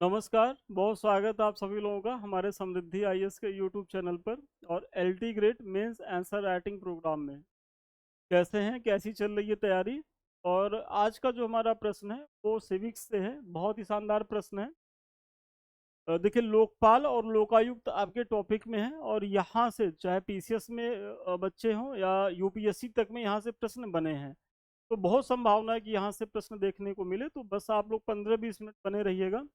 नमस्कार, बहुत स्वागत है आप सभी लोगों का हमारे समृद्धि आईएएस के यूट्यूब चैनल पर और LT grade mains answer writing programme में। कैसे हैं, कैसी चल रही है तैयारी? और आज का जो हमारा प्रश्न है वो सिविक्स से है। बहुत ही शानदार प्रश्न है। देखिए, लोकपाल और लोकायुक्त आपके टॉपिक में है और यहाँ से चाहे पीसीएस में बच्चे हों या यूपीएससी तक में यहाँ से प्रश्न बने हैं। तो बहुत संभावना है कि यहाँ से प्रश्न देखने को मिले। तो बस आप लोग 15-20 मिनट बने रहिएगा,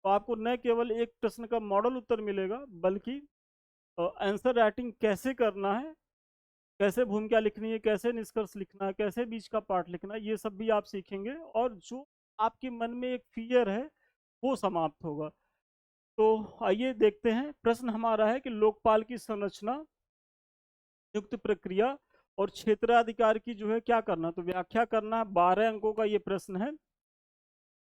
तो आपको न केवल एक प्रश्न का मॉडल उत्तर मिलेगा बल्कि आंसर राइटिंग कैसे करना है, कैसे भूमिका लिखनी है, कैसे निष्कर्ष लिखना है, कैसे बीच का पार्ट लिखना है, ये सब भी आप सीखेंगे। और जो आपके मन में एक फियर है वो समाप्त होगा। तो आइए देखते हैं। प्रश्न हमारा है कि लोकपाल की संरचना, नियुक्त प्रक्रिया और क्षेत्राधिकार की जो है क्या करना, तो व्याख्या करना है। 12 अंकों का ये प्रश्न है।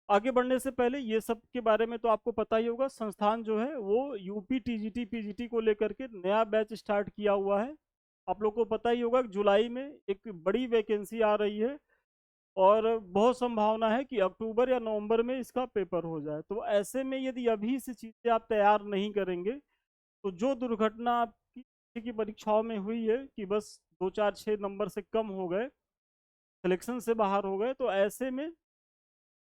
आगे बढ़ने से पहले ये सब के बारे में तो आपको पता ही होगा। संस्थान जो है वो यूपी टीजीटी पीजीटी को लेकर के नया बैच स्टार्ट किया हुआ है। आप लोग को पता ही होगा कि जुलाई में एक बड़ी वैकेंसी आ रही है और बहुत संभावना है कि अक्टूबर या नवंबर में इसका पेपर हो जाए। तो ऐसे में यदि अभी से चीज़ें आप तैयार नहीं करेंगे तो जो दुर्घटना आपकी की परीक्षाओं में हुई है कि बस 2 4 6 नंबर से कम हो गए, सिलेक्शन से बाहर हो गए, तो ऐसे में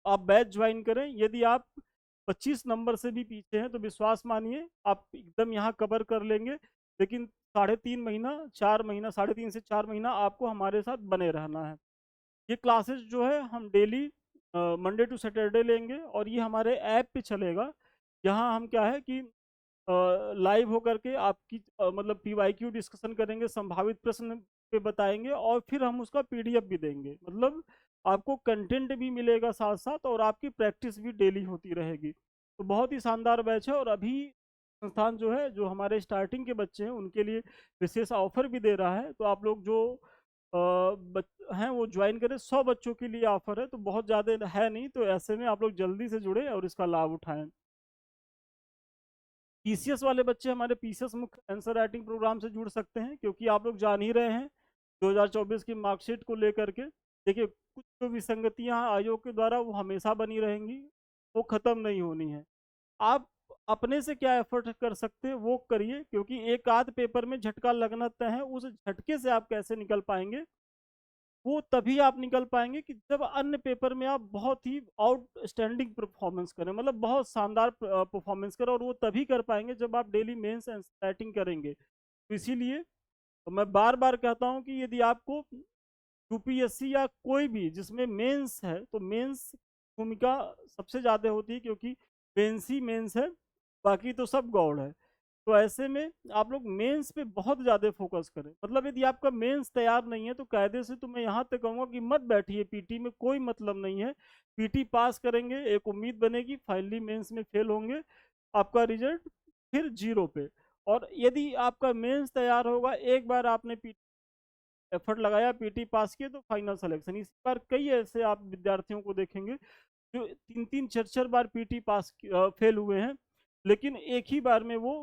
आप बैच ज्वाइन करें। यदि आप 25 नंबर से भी पीछे हैं तो विश्वास मानिए आप एकदम यहाँ कवर कर लेंगे। लेकिन 3.5 महीना 4 महीना, 3.5 से 4 महीना आपको हमारे साथ बने रहना है। ये क्लासेस जो है हम डेली मंडे टू सैटरडे लेंगे और ये हमारे ऐप पे चलेगा। यहाँ हम क्या है कि लाइव होकर के आपकी मतलब पीवाईक्यू डिस्कशन करेंगे, संभावित प्रश्न पे बताएंगे और फिर हम उसका पीडीएफ भी देंगे। मतलब आपको कंटेंट भी मिलेगा साथ साथ और आपकी प्रैक्टिस भी डेली होती रहेगी। तो बहुत ही शानदार बैच है। और अभी संस्थान जो है, जो हमारे स्टार्टिंग के बच्चे हैं उनके लिए विशेष ऑफर भी दे रहा है। तो आप लोग जो हैं वो ज्वाइन करें। 100 बच्चों के लिए ऑफर है, तो बहुत ज़्यादा है नहीं। तो ऐसे में आप लोग जल्दी से जुड़े और इसका लाभ उठाएं। पीसीएस वाले बच्चे हमारे पीसीएस मुख्य आंसर राइटिंग प्रोग्राम से जुड़ सकते हैं, क्योंकि आप लोग जान ही रहे हैं 2024 की मार्कशीट को लेकर के। देखिए, कुछ जो विसंगतियां आयोग के द्वारा वो हमेशा बनी रहेंगी, वो खत्म नहीं होनी है। आप अपने से क्या एफर्ट कर सकते हैं वो करिए, क्योंकि एक आध पेपर में झटका लगना तय है। उस झटके से आप कैसे निकल पाएंगे, वो तभी आप निकल पाएंगे कि जब अन्य पेपर में आप बहुत ही आउटस्टैंडिंग परफॉर्मेंस करें, मतलब बहुत शानदार परफॉर्मेंस करें। और वो तभी कर पाएंगे जब आप डेली मेंस एंड राइटिंग करेंगे। तो इसीलिए मैं बार बार कहता हूं कि यदि आपको यूपीएससी या कोई भी जिसमें मेंस है, तो मेंस भूमिका सबसे ज़्यादा होती है, क्योंकि मेंस ही मेंस है, बाकी तो सब गौड़ है। तो ऐसे में आप लोग मेंस पे बहुत ज़्यादा फोकस करें। मतलब यदि आपका मेंस तैयार नहीं है तो कायदे से तो मैं यहाँ तक कहूँगा कि मत बैठिए पीटी में, कोई मतलब नहीं है। पीटी पास करेंगे, एक उम्मीद बनेगी, फाइनली मेंस में फेल होंगे, आपका रिजल्ट फिर जीरो पे। और यदि आपका मेंस तैयार होगा, एक बार आपने पीटी एफर्ट लगाया, पीटी पास किए, तो फाइनल सिलेक्शन। इस बार कई ऐसे आप विद्यार्थियों को देखेंगे जो 3 3 4 4 बार पीटी पास फेल हुए हैं, लेकिन एक ही बार में वो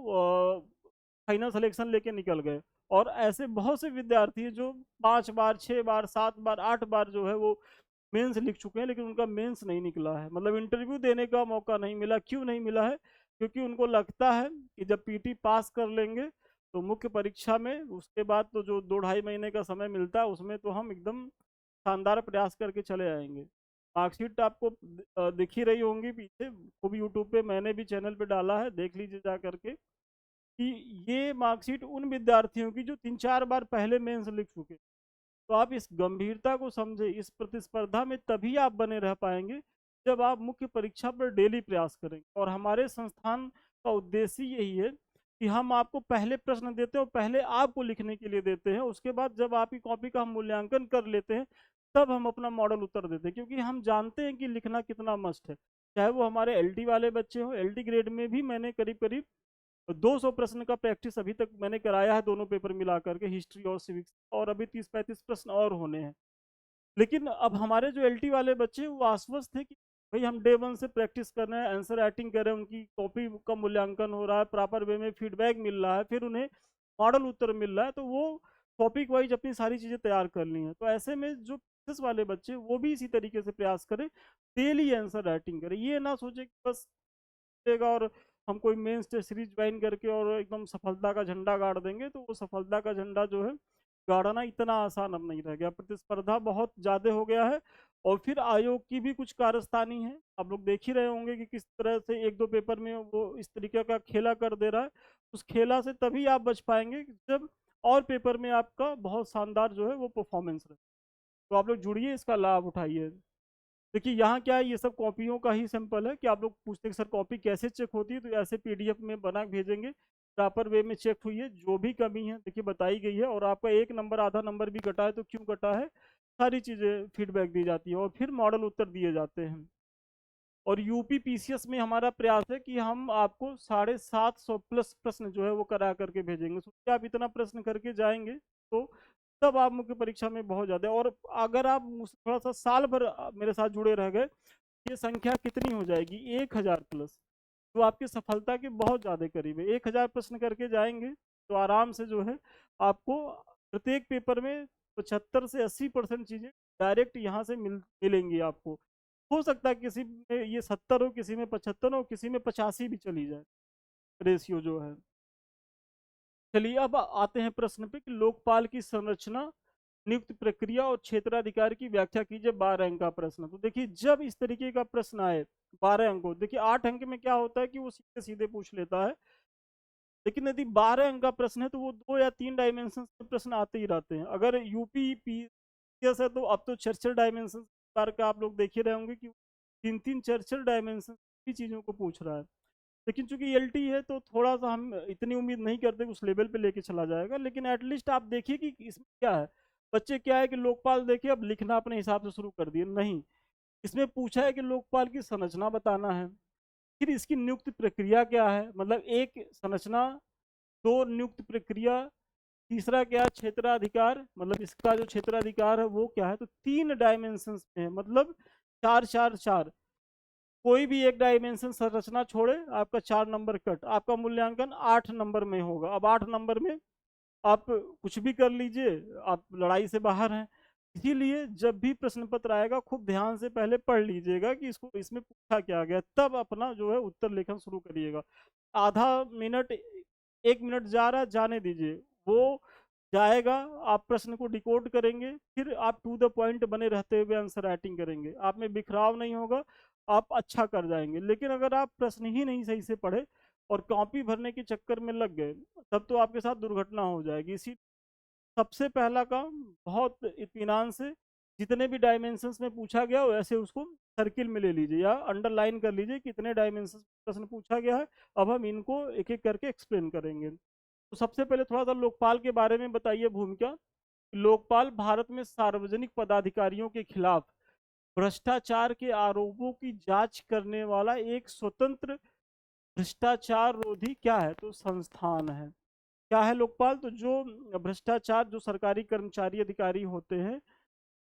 फाइनल सिलेक्शन लेके निकल गए। और ऐसे बहुत से विद्यार्थी हैं जो 5 बार 6 बार 7 बार 8 बार जो है वो मेंस लिख चुके हैं, लेकिन उनका मेंस नहीं निकला है। मतलब इंटरव्यू देने का मौका नहीं मिला। क्यों नहीं मिला है? क्योंकि उनको लगता है कि जब पीटी पास कर लेंगे तो मुख्य परीक्षा में उसके बाद तो जो 2 ढाई महीने का समय मिलता है उसमें तो हम एकदम शानदार प्रयास करके चले आएंगे। मार्कशीट आपको दिख ही रही होंगी पीछे, वो भी यूट्यूब पे मैंने भी चैनल पे डाला है, देख लीजिए जा करके कि ये मार्कशीट उन विद्यार्थियों की जो 3 4 बार पहले मेंस लिख चुके। तो आप इस गंभीरता को समझे। इस प्रतिस्पर्धा में तभी आप बने रह पाएंगे जब आप मुख्य परीक्षा पर डेली प्रयास करेंगे। और हमारे संस्थान का उद्देश्य यही है कि हम आपको पहले प्रश्न देते हैं और पहले आपको लिखने के लिए देते हैं। उसके बाद जब आपकी कॉपी का हम मूल्यांकन कर लेते हैं तब हम अपना मॉडल उत्तर देते हैं, क्योंकि हम जानते हैं कि लिखना कितना मस्ट है। चाहे वो हमारे एलटी वाले बच्चे हों, एलटी ग्रेड में भी मैंने करीब करीब 200 प्रश्न का प्रैक्टिस अभी तक मैंने कराया है, दोनों पेपर मिला करके, हिस्ट्री और सिविक्स। और अभी 30 35 प्रश्न और होने हैं। लेकिन अब हमारे जो एलटी वाले बच्चे हैं वो आश्वस्त थे कि भाई हम डे वन से प्रैक्टिस कर रहे हैं, आंसर राइटिंग कर रहे हैं, उनकी कॉपी का मूल्यांकन हो रहा है, प्रॉपर वे में फीडबैक मिल रहा है, फिर उन्हें मॉडल उत्तर मिल रहा है। तो वो टॉपिक वाइज अपनी सारी चीज़ें तैयार कर ली हैं। तो ऐसे में जो प्रेक्टिस वाले बच्चे वो भी इसी तरीके से प्रयास करें, डेली आंसर राइटिंग करें। ये ना सोचे कि बस मिलेगा और हम कोई मेंस टेस्ट सीरीज ज्वाइन करके और एकदम सफलता का झंडा गाड़ देंगे, तो वो सफलता का झंडा जो है गाड़ना इतना आसान अब नहीं रह गया। प्रतिस्पर्धा बहुत ज़्यादा हो गया है और फिर आयोग की भी कुछ कारस्तानी है। आप लोग देख ही रहे होंगे कि किस तरह से एक दो पेपर में वो इस तरीके का खेला कर दे रहा है। उस खेला से तभी आप बच पाएंगे जब और पेपर में आपका बहुत शानदार जो है वो परफॉर्मेंस रहे। तो आप लोग जुड़िए, इसका लाभ उठाइए। देखिए यहाँ क्या है, ये सब कॉपियों का ही सैंपल है कि आप लोग पूछते हैं कि सर कॉपी कैसे चेक होती है, तो ऐसे पीडीएफ में बना के भेजेंगे, प्रॉपर वे में चेक हुई है, जो भी कमी है देखिए बताई गई है, और आपका एक नंबर आधा नंबर भी कटा है तो क्यों कटा है, सारी चीज़ें फीडबैक दी जाती है और फिर मॉडल उत्तर दिए जाते हैं। और यूपी पीसीएस में हमारा प्रयास है कि हम आपको 750 प्लस प्रश्न जो है वो करा करके भेजेंगे। सोचिए आप इतना प्रश्न करके जाएंगे तो तब आप मुख्य परीक्षा में बहुत ज़्यादा, और अगर आप मुझसे थोड़ा सा साल भर मेरे साथ जुड़े रह गए, ये संख्या कितनी हो जाएगी, 1000 प्लस, तो आपकी सफलता के बहुत ज़्यादा करीब है। 1000 प्रश्न करके जाएंगे तो आराम से जो है आपको प्रत्येक पेपर में 75 से 80% चीज़ें डायरेक्ट यहाँ से मिलेंगी आपको। हो सकता है किसी में ये 70 हो, किसी में 75 हो, किसी में 85 भी चली जाए रेशियो जो है। चलिए अब आते हैं प्रश्न पे कि लोकपाल की संरचना, नियुक्त प्रक्रिया और क्षेत्राधिकार की व्याख्या कीजिए। 12 अंक का प्रश्न। तो देखिए जब इस तरीके का प्रश्न आए 12 अंकों, देखिए 8 अंक में क्या होता है कि वो सीधे सीधे पूछ लेता है, लेकिन यदि 12 अंक का प्रश्न है तो वो 2 या 3 डायमेंशन के प्रश्न आते ही रहते हैं। अगर यूपी पीसीएस है तो अब तो 4 डायमेंशन बार का आप लोग देख ही रहे होंगे कि 3 3 4 डायमेंशन की चीज़ों को पूछ रहा है। लेकिन चूंकि एलटी है तो थोड़ा सा हम इतनी उम्मीद नहीं करते उस लेवल पे लेके चला जाएगा, लेकिन एटलीस्ट आप देखिए कि इसमें क्या है। बच्चे क्या है कि लोकपाल देखिए अब लिखना अपने हिसाब से शुरू कर दिए, नहीं, इसमें पूछा है कि लोकपाल की संरचना बताना है, फिर इसकी नियुक्त प्रक्रिया क्या है, मतलब एक संरचना, दो नियुक्त प्रक्रिया, तीसरा क्या, क्षेत्राधिकार, मतलब इसका जो क्षेत्राधिकार है वो क्या है, तो 3 डायमेंशन में है, मतलब 4 4 4, कोई भी एक डायमेंशन संरचना छोड़े आपका 4 नंबर कट, आपका मूल्यांकन 8 नंबर में होगा। अब 8 नंबर में आप कुछ भी कर लीजिए, आप लड़ाई से बाहर हैं। इसीलिए जब भी प्रश्न पत्र आएगा खूब ध्यान से पहले पढ़ लीजिएगा कि इसको इसमें पूछा क्या गया, तब अपना जो है उत्तर लेखन शुरू करिएगा। आधा मिनट 1 मिनट जा रहा, जाने दीजिए, वो जाएगा, आप प्रश्न को डिकोड करेंगे, फिर आप टू द पॉइंट बने रहते हुए आंसर राइटिंग करेंगे, आप में बिखराव नहीं होगा, आप अच्छा कर जाएंगे। लेकिन अगर आप प्रश्न ही नहीं सही से पढ़े और कॉपी भरने के चक्कर में लग गए, तब तो आपके साथ दुर्घटना हो जाएगी। इसी सबसे पहला काम, बहुत इत्मीनान से जितने भी डायमेंशंस में पूछा गया वैसे उसको सर्किल में ले लीजिए या अंडरलाइन कर लीजिए कितने डायमेंशंस प्रश्न पूछा गया है। अब हम इनको एक एक करके एक्सप्लेन करेंगे। तो सबसे पहले थोड़ा सा लोकपाल के बारे में बताइए भूमिका। लोकपाल भारत में सार्वजनिक पदाधिकारियों के खिलाफ भ्रष्टाचार के आरोपों की जांच करने वाला एक स्वतंत्र भ्रष्टाचार रोधी क्या है, तो संस्थान है। क्या है लोकपाल, तो जो भ्रष्टाचार, जो सरकारी कर्मचारी अधिकारी होते हैं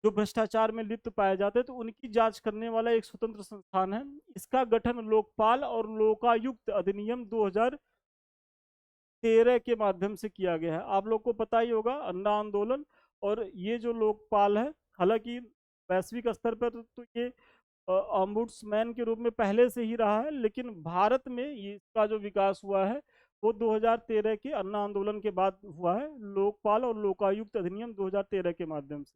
जो भ्रष्टाचार में लिप्त पाए जाते हैं, तो उनकी जांच करने वाला एक स्वतंत्र संस्थान है। इसका गठन लोकपाल और लोकायुक्त अधिनियम 2013 के माध्यम से किया गया है। आप लोग को पता ही होगा अन्ना आंदोलन, और ये जो लोकपाल है, हालांकि वैश्विक स्तर पर तो ये ऑम्बुड्समैन के रूप में पहले से ही रहा है, लेकिन भारत में ये इसका जो विकास हुआ है वो 2013 के अन्ना आंदोलन के बाद हुआ है, लोकपाल और लोकायुक्त अधिनियम 2013 के माध्यम से।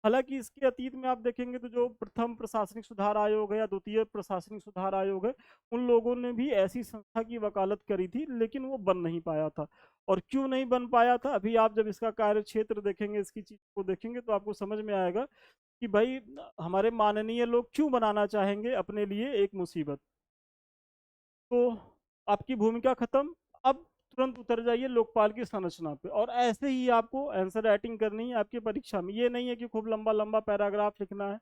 हालांकि इसके अतीत में आप देखेंगे तो जो प्रथम प्रशासनिक सुधार आयोग है या द्वितीय प्रशासनिक सुधार आयोग है, उन लोगों ने भी ऐसी संस्था की वकालत करी थी, लेकिन वो बन नहीं पाया था। और क्यों नहीं बन पाया था, अभी आप जब इसका कार्य क्षेत्र देखेंगे, इसकी चीज को देखेंगे तो आपको समझ में आएगा कि भाई हमारे माननीय लोग क्यों बनाना चाहेंगे अपने लिए एक मुसीबत। तो आपकी भूमिका खत्म। अब तुरंत उतर जाइए लोकपाल की संरचना पे, और ऐसे ही आपको आंसर राइटिंग करनी है आपकी परीक्षा में। ये नहीं है कि खूब लंबा लंबा पैराग्राफ लिखना है,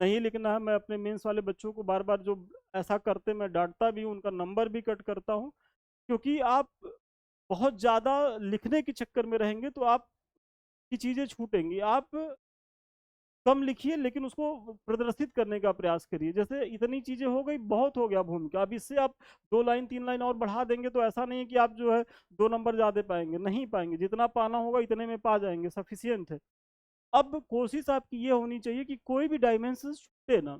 नहीं लिखना है। मैं अपने मेंस वाले बच्चों को बार बार जो ऐसा करते मैं डांटता भी हूँ, उनका नंबर भी कट करता हूँ, क्योंकि आप बहुत ज़्यादा लिखने के चक्कर में रहेंगे तो आप की चीज़ें छूटेंगी। आप कम लिखिए लेकिन उसको प्रदर्शित करने का प्रयास करिए। जैसे इतनी चीजें हो गई, बहुत हो गया भूमिका, अब इससे आप 2 लाइन 3 लाइन और बढ़ा देंगे तो ऐसा नहीं है कि आप जो है 2 नंबर ज्यादा पाएंगे, नहीं पाएंगे, जितना पाना होगा इतने में पा जाएंगे, सफिशियंट है। अब कोशिश आपकी ये होनी चाहिए कि कोई भी डायमेंशन छूटे ना।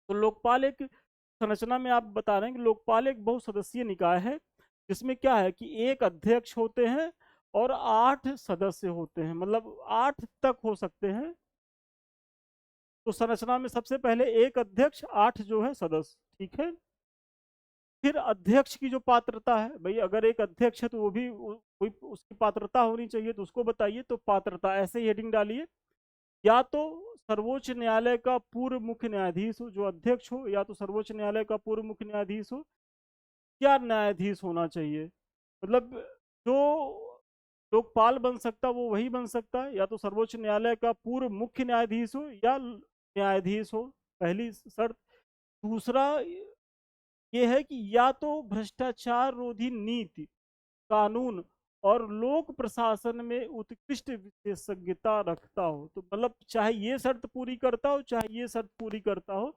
तो लोकपाल एक संरचना में आप बता रहे हैं कि लोकपाल एक बहुसदस्यीय निकाय है, जिसमें क्या है कि एक अध्यक्ष होते हैं और 8 सदस्य होते हैं, मतलब 8 तक हो सकते हैं। तो संरचना में सबसे पहले एक अध्यक्ष, 8 जो है सदस्य, ठीक है। फिर अध्यक्ष की जो पात्रता है, भाई अगर एक अध्यक्ष है तो वो भी कोई उसकी पात्रता होनी चाहिए, तो उसको बताइए। तो पात्रता ऐसे ही हेडिंग डालिए, या तो सर्वोच्च न्यायालय का पूर्व मुख्य न्यायाधीश हो जो अध्यक्ष हो, या तो सर्वोच्च न्यायालय का पूर्व मुख्य न्यायाधीश हो, या न्यायाधीश होना चाहिए। मतलब जो लोकपाल बन सकता वो वही बन सकता है, या तो सर्वोच्च न्यायालय का पूर्व मुख्य न्यायाधीश हो या न्यायाधीश हो, पहली शर्त। दूसरा ये है कि या तो भ्रष्टाचार रोधी नीति, कानून और लोक प्रशासन में उत्कृष्ट विशेषज्ञता रखता हो। तो मतलब चाहे ये शर्त पूरी करता हो, चाहे ये शर्त पूरी करता हो,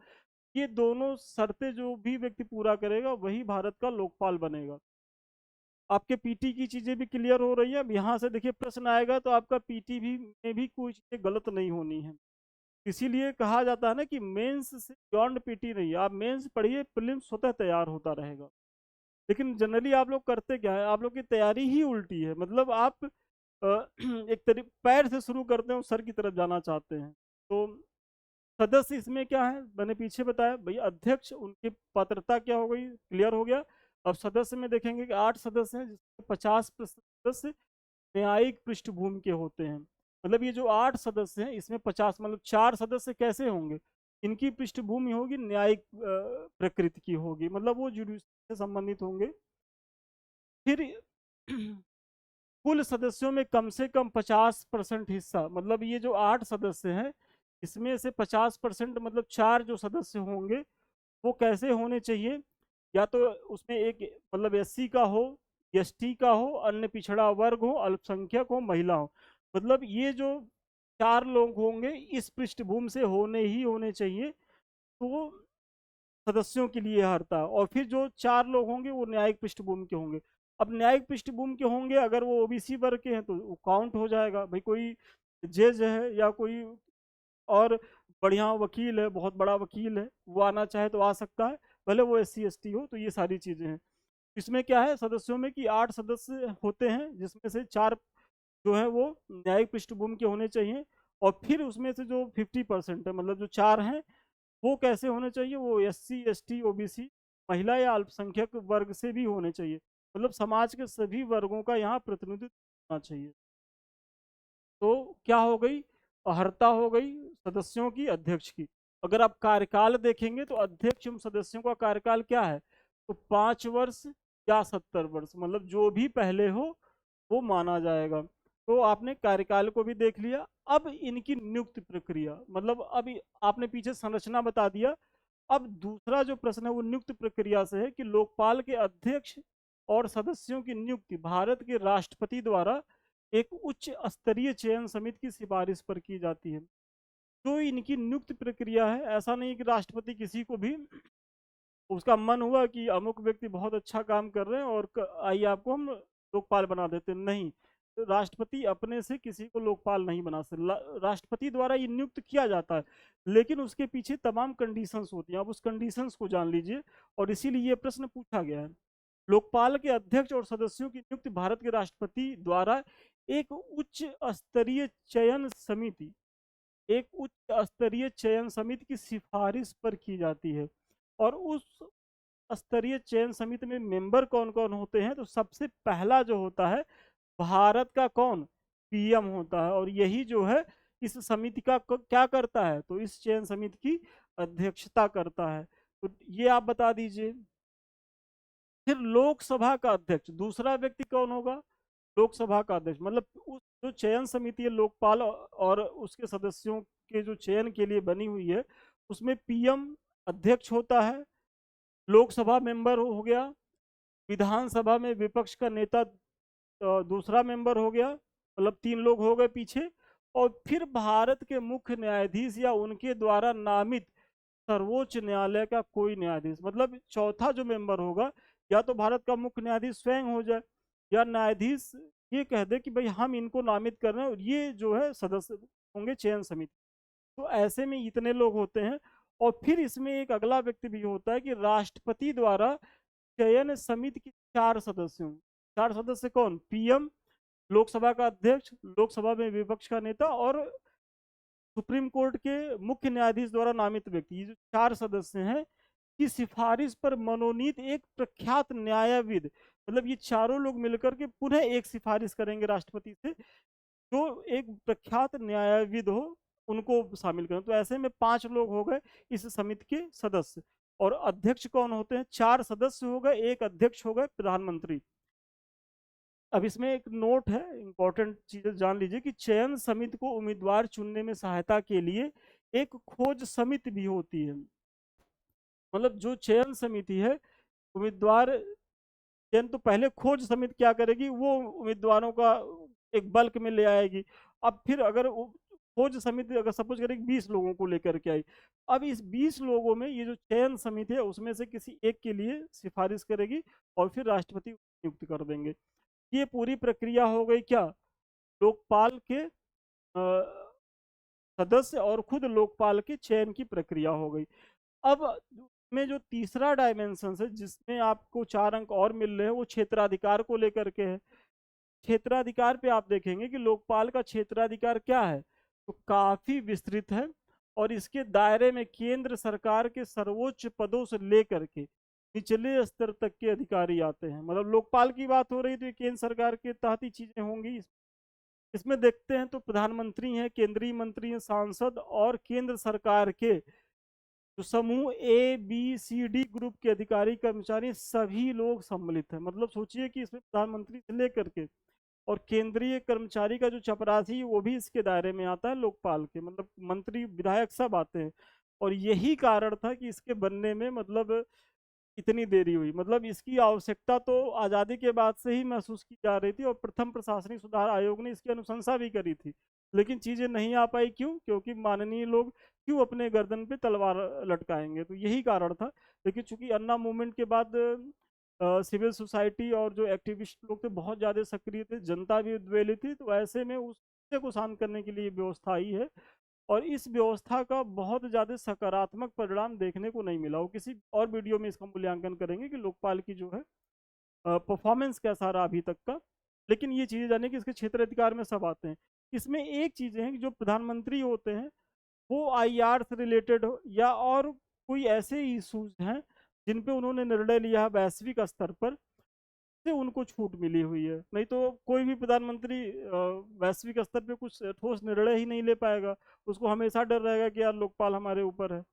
ये दोनों शर्तें जो भी व्यक्ति पूरा करेगा वही भारत का लोकपाल बनेगा। आपके पीटी की चीजें भी क्लियर हो रही है। अब यहाँ से देखिए प्रश्न आएगा, तो आपका पीटी भी में भी कोई चीजें गलत नहीं होनी है। इसीलिए कहा जाता है ना कि मेंस से बियॉन्ड पीटी नहीं है। आप मेंस पढ़िए, प्रीलिम्स स्वतः तैयार होता रहेगा। लेकिन जनरली आप लोग करते क्या है, आप लोग की तैयारी ही उल्टी है। मतलब आप एक तरीके पैर से शुरू करते हैं और सर की तरफ जाना चाहते हैं। तो सदस्य इसमें क्या है, मैंने पीछे बताया भैया। अध्यक्ष, उनकी पात्रता क्या हो गई, क्लियर हो गया। अब सदस्य में देखेंगे कि 8 सदस्य हैं, जिसमें 50 सदस्य न्यायिक पृष्ठभूमि के होते हैं। मतलब ये जो 8 सदस्य हैं इसमें 50, मतलब 4 सदस्य कैसे होंगे, इनकी पृष्ठभूमि होगी न्यायिक प्रकृति की होगी, मतलब वो जुडिशरी से संबंधित होंगे। फिर कुल सदस्यों में कम से कम 50% हिस्सा, मतलब ये जो 8 सदस्य हैं इसमें से 50% मतलब 4 जो सदस्य होंगे वो कैसे होने चाहिए, या तो उसमें एक मतलब एससी का हो, एसटी का हो, अन्य पिछड़ा वर्ग हो, अल्पसंख्यक हो, महिला हो। मतलब ये जो 4 लोग होंगे इस पृष्ठभूमि से होने ही होने चाहिए, तो सदस्यों के लिए हरता। और फिर जो 4 लोग होंगे वो न्यायिक पृष्ठभूमि के होंगे। अब न्यायिक पृष्ठभूमि के होंगे, अगर वो ओबीसी वर्ग के हैं तो वो काउंट हो जाएगा। भाई कोई जज है या कोई और बढ़िया वकील है, बहुत बड़ा वकील है, वो आना चाहे तो आ सकता है, भले वो एससी एसटी हो। तो ये सारी चीजें हैं। इसमें क्या है सदस्यों में कि 8 सदस्य होते हैं, जिसमें से 4 जो है वो न्यायिक पृष्ठभूमि के होने चाहिए। और फिर उसमें से जो 50% है, मतलब जो 4 हैं, वो कैसे होने चाहिए, वो एससी एसटी ओबीसी, महिला या अल्पसंख्यक वर्ग से भी होने चाहिए। मतलब समाज के सभी वर्गों का यहाँ प्रतिनिधित्व होना चाहिए। तो क्या हो गई, अहर्ता हो गई सदस्यों की, अध्यक्ष की। अगर आप कार्यकाल देखेंगे तो अध्यक्ष एवं सदस्यों का कार्यकाल क्या है, तो 5 वर्ष या 70 वर्ष, मतलब जो भी पहले हो वो माना जाएगा। तो आपने कार्यकाल को भी देख लिया। अब इनकी नियुक्ति प्रक्रिया, मतलब अब आपने पीछे संरचना बता दिया। अब दूसरा जो प्रश्न है वो नियुक्ति प्रक्रिया से है कि लोकपाल के अध्यक्ष और सदस्यों की नियुक्ति भारत के राष्ट्रपति द्वारा एक उच्च स्तरीय चयन समिति की सिफारिश पर की जाती है। तो इनकी नियुक्ति प्रक्रिया है, ऐसा नहीं कि राष्ट्रपति किसी को भी उसका मन हुआ कि अमुक व्यक्ति बहुत अच्छा काम कर रहे हैं और आइए आपको हम लोकपाल बना देते, नहीं। तो राष्ट्रपति अपने से किसी को लोकपाल नहीं बना सकते, राष्ट्रपति द्वारा ये नियुक्त किया जाता है। लेकिन उसके पीछे तमाम कंडीशंस होती हैं, आप उस कंडीशंस को जान लीजिए। और इसीलिए ये प्रश्न पूछा गया है। लोकपाल के अध्यक्ष और सदस्यों की नियुक्ति भारत के राष्ट्रपति द्वारा एक उच्च स्तरीय चयन समिति, एक उच्च स्तरीय चयन समिति की सिफारिश पर की जाती है। और उस स्तरीय चयन समिति में मेंबर कौन कौन होते हैं, तो सबसे पहला जो होता है भारत का कौन, पीएम होता है। और यही जो है इस समिति का क्या करता है, तो इस चयन समिति की अध्यक्षता करता है। तो ये आप बता दीजिए। फिर लोकसभा का अध्यक्ष, दूसरा व्यक्ति कौन होगा, लोकसभा का अध्यक्ष। मतलब उस जो चयन समिति है लोकपाल और उसके सदस्यों के जो चयन के लिए बनी हुई है, उसमें पीएम अध्यक्ष होता है, लोकसभा मेंबर हो गया, विधानसभा में विपक्ष का नेता दूसरा मेंबर हो गया, मतलब 3 लोग हो गए पीछे। और फिर भारत के मुख्य न्यायाधीश या उनके द्वारा नामित सर्वोच्च न्यायालय का कोई न्यायाधीश, मतलब चौथा जो मेंबर होगा, या तो भारत का मुख्य न्यायाधीश स्वयं हो जाए, या न्यायाधीश ये कह दे कि भाई हम इनको नामित कर रहे हैं और ये जो है सदस्य होंगे चयन समिति। तो ऐसे में इतने लोग होते हैं। और फिर इसमें एक अगला व्यक्ति भी होता है कि राष्ट्रपति द्वारा चयन समिति के 4 सदस्य हों। 4 सदस्य कौन? पीएम, लोकसभा का अध्यक्ष, लोकसभा में विपक्ष का नेता और सुप्रीम कोर्ट के मुख्य न्यायाधीश द्वारा नामित व्यक्ति। ये जो 4 सदस्य हैं की सिफारिश पर मनोनीत एक प्रख्यात न्यायविद, मतलब ये चारों लोग मिलकर के पुनः एक सिफारिश करेंगे राष्ट्रपति से, जो एक प्रख्यात न्यायविद हो उनको शामिल करें। तो ऐसे में 5 लोग हो गए इस समिति के सदस्य। और अध्यक्ष कौन होते हैं? 4 सदस्य हो गए, एक अध्यक्ष हो गए, प्रधानमंत्री। अब इसमें एक नोट है, इंपॉर्टेंट चीजें जान लीजिए कि चयन समिति को उम्मीदवार चुनने में सहायता के लिए एक खोज समिति भी होती है। मतलब जो चयन समिति है, उम्मीदवार चयन तो पहले खोज समिति क्या करेगी, वो उम्मीदवारों का एक बल्क में ले आएगी। अब फिर अगर खोज समिति अगर सपोज करें 20 लोगों को लेकर के आई, अब इस 20 लोगों में ये जो चयन समिति है उसमें से किसी एक के लिए सिफारिश करेगी और फिर राष्ट्रपति नियुक्त कर देंगे। ये पूरी प्रक्रिया हो गई क्या? लोकपाल के सदस्य और खुद लोकपाल के चयन की प्रक्रिया हो गई। अब में जो तीसरा डायमेंशन है जिसमें आपको 4 अंक और मिल रहे हैं, वो क्षेत्राधिकार को लेकर के है। क्षेत्राधिकार पे आप देखेंगे कि लोकपाल का क्षेत्राधिकार क्या है, तो काफी विस्तृत है और इसके दायरे में केंद्र सरकार के सर्वोच्च पदों से लेकर के निचले स्तर तक के अधिकारी आते हैं। मतलब लोकपाल की बात हो रही तो केंद्र सरकार के तहत ही चीजें होंगी। इसमें देखते हैं तो प्रधानमंत्री हैं, केंद्रीय मंत्री हैं, सांसद और केंद्र सरकार के जो समूह ABCD ग्रुप के अधिकारी कर्मचारी सभी लोग सम्मिलित हैं। मतलब सोचिए कि इसमें प्रधानमंत्री से लेकर के और केंद्रीय कर्मचारी का जो चपरासी वो भी इसके दायरे में आता है लोकपाल के, मतलब मंत्री विधायक सब आते हैं। और यही कारण था कि इसके बनने में मतलब इतनी देरी हुई। मतलब इसकी आवश्यकता तो आज़ादी के बाद से ही महसूस की जा रही थी और प्रथम प्रशासनिक सुधार आयोग ने इसकी अनुशंसा भी करी थी, लेकिन चीज़ें नहीं आ पाई। क्यों? क्योंकि माननीय लोग क्यों अपने गर्दन पे तलवार लटकाएंगे, तो यही कारण था। लेकिन चूंकि अन्ना मूवमेंट के बाद सिविल सोसाइटी और जो एक्टिविस्ट लोग थे बहुत ज़्यादा सक्रिय थे, जनता भी उद्वेलित थी, तो ऐसे में उससे को शांत करने के लिए व्यवस्था आई है। और इस व्यवस्था का बहुत ज़्यादा सकारात्मक परिणाम देखने को नहीं मिला। वो किसी और वीडियो में इसका मूल्यांकन करेंगे कि लोकपाल की जो है परफॉर्मेंस कैसा रहा अभी तक का। लेकिन ये चीज़ें जाने कि इसके क्षेत्र अधिकार में सब आते हैं। इसमें एक चीज़ें हैं कि जो प्रधानमंत्री होते हैं वो IR से रिलेटेड हो या और कोई ऐसे इशूज हैं जिन पे उन्होंने निर्णय लिया है वैश्विक स्तर पर, से उनको छूट मिली हुई है। नहीं तो कोई भी प्रधानमंत्री वैश्विक स्तर पे कुछ ठोस निर्णय ही नहीं ले पाएगा, उसको हमेशा डर रहेगा कि यार लोकपाल हमारे ऊपर है।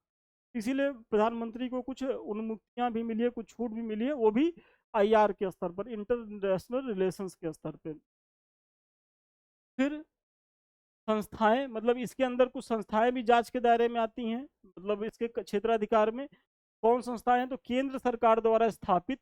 इसीलिए प्रधानमंत्री को कुछ उन्मुक्तियां भी मिली है, कुछ छूट भी मिली है, वो भी IR के स्तर पर, इंटरनेशनल रिलेशंस के स्तर पे। फिर संस्थाएं, मतलब इसके अंदर कुछ संस्थाएं भी जांच के दायरे में आती हैं। मतलब इसके क्षेत्राधिकार में कौन संस्थाएं हैं, तो केंद्र सरकार द्वारा स्थापित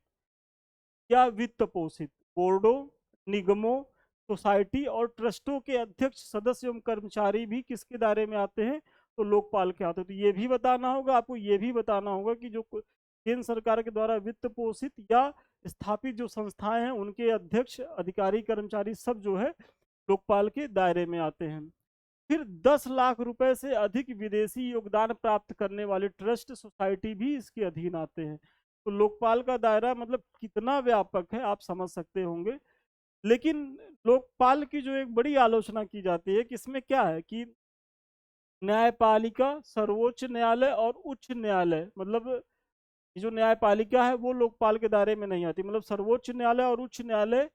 या वित्त पोषित बोर्डों, निगमों, सोसाइटी और ट्रस्टों के अध्यक्ष, सदस्य एवं कर्मचारी भी किसके दायरे में आते हैं, तो लोकपाल के आते हैं। तो ये भी बताना होगा आपको, ये भी बताना होगा कि जो केंद्र सरकार के द्वारा वित्त पोषित या स्थापित जो संस्थाएं हैं उनके अध्यक्ष, अधिकारी, कर्मचारी सब जो है लोकपाल के दायरे में आते हैं। फिर 10 लाख रुपए से अधिक विदेशी योगदान प्राप्त करने वाले ट्रस्ट, सोसाइटी भी इसके अधीन आते हैं। तो लोकपाल का दायरा मतलब कितना व्यापक है आप समझ सकते होंगे। लेकिन लोकपाल की जो एक बड़ी आलोचना की जाती है कि इसमें क्या है कि न्यायपालिका, सर्वोच्च न्यायालय और उच्च न्यायालय, मतलब जो न्यायपालिका है वो लोकपाल के दायरे में नहीं आती। मतलब सर्वोच्च न्यायालय और उच्च न्यायालय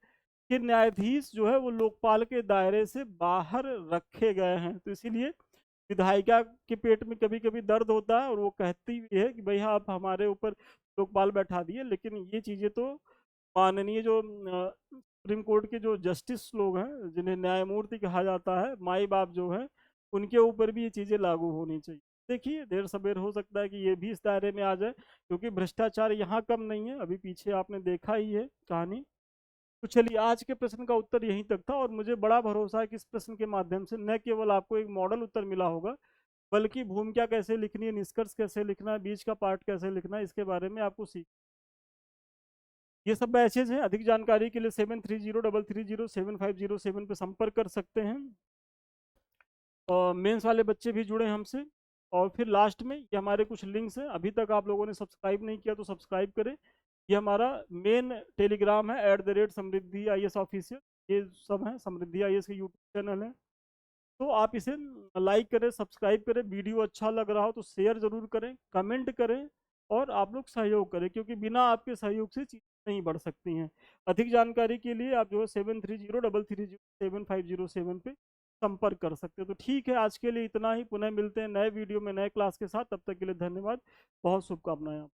के न्यायाधीश जो है वो लोकपाल के दायरे से बाहर रखे गए हैं। तो इसीलिए विधायिका के पेट में कभी कभी दर्द होता है और वो कहती भी है कि भैया आप हमारे ऊपर लोकपाल बैठा दिए। लेकिन ये चीज़ें तो माननीय जो सुप्रीम कोर्ट के जो जस्टिस लोग हैं, जिन्हें न्यायमूर्ति कहा जाता है, माई बाप जो है, उनके ऊपर भी ये चीज़ें लागू होनी चाहिए। देखिए देर सवेर हो सकता है कि ये भी इस दायरे में आ जाए, क्योंकि भ्रष्टाचार यहाँ कम नहीं है, अभी पीछे आपने देखा ही है कहानी। तो चलिए आज के प्रश्न का उत्तर यहीं तक था और मुझे बड़ा भरोसा है कि इस प्रश्न के माध्यम से न केवल आपको एक मॉडल उत्तर मिला होगा, बल्कि भूमिका कैसे लिखनी है, निष्कर्ष कैसे लिखना है, बीच का पार्ट कैसे लिखना है, इसके बारे में आपको सीख। ये सब बैचेज हैं। अधिक जानकारी के लिए 7303307507 पे संपर्क कर सकते हैं। और मेंस वाले बच्चे भी जुड़े हमसे। और फिर लास्ट में ये हमारे कुछ लिंक्स हैं, अभी तक आप लोगों ने सब्सक्राइब नहीं किया तो सब्सक्राइब करें। ये हमारा मेन टेलीग्राम है @समृद्धि IAS ऑफिशियल, ये सब है समृद्धि IAS के यूट्यूब चैनल है। तो आप इसे लाइक करें, सब्सक्राइब करें, वीडियो अच्छा लग रहा हो तो शेयर ज़रूर करें, कमेंट करें और आप लोग सहयोग करें, क्योंकि बिना आपके सहयोग से चीज़ें नहीं बढ़ सकती हैं। अधिक जानकारी के लिए आप जो है 73030750 पे संपर्क कर सकते हो। तो ठीक है, आज के लिए इतना ही। पुनः मिलते हैं नए वीडियो में नए क्लास के साथ। तब तक के लिए धन्यवाद। बहुत शुभकामनाएं।